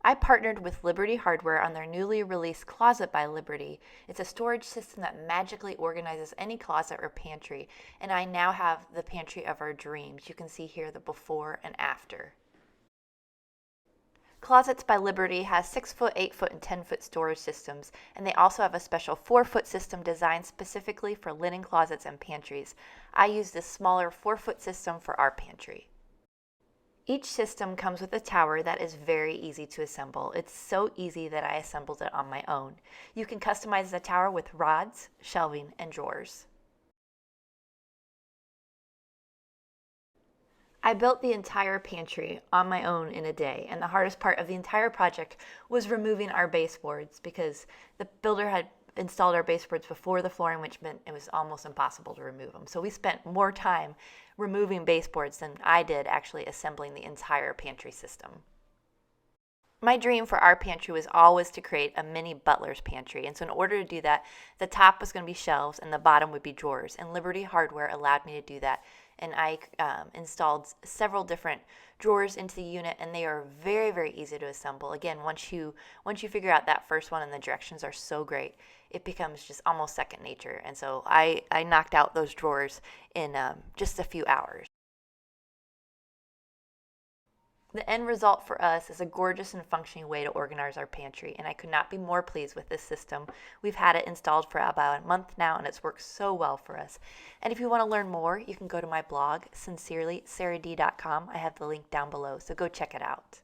I partnered with Liberty Hardware on their newly released Closet by Liberty. It's a storage system that magically organizes any closet or pantry, and I now have the pantry of our dreams. You can see here the before and after. Closets by Liberty has 6-foot, 8-foot, and 10-foot storage systems, and they also have a special 4-foot system designed specifically for linen closets and pantries. I use this smaller 4-foot system for our pantry. Each system comes with a tower that is very easy to assemble. It's so easy that I assembled it on my own. You can customize the tower with rods, shelving, and drawers. I built the entire pantry on my own in a day, and the hardest part of the entire project was removing our baseboards because the builder had installed our baseboards before the flooring, which meant it was almost impossible to remove them. So we spent more time removing baseboards than I did actually assembling the entire pantry system. My dream for our pantry was always to create a mini butler's pantry, and so in order to do that, the top was going to be shelves and the bottom would be drawers, and Liberty Hardware allowed me to do that, and I installed several different drawers into the unit, and they are very, very easy to assemble. Again, once you figure out that first one and the directions are so great, it becomes just almost second nature, and so I knocked out those drawers in just a few hours. The end result for us is a gorgeous and functioning way to organize our pantry, and I could not be more pleased with this system. We've had it installed for about a month now, and it's worked so well for us. And if you want to learn more, you can go to my blog, sincerelysarahd.com. I have the link down below, so go check it out.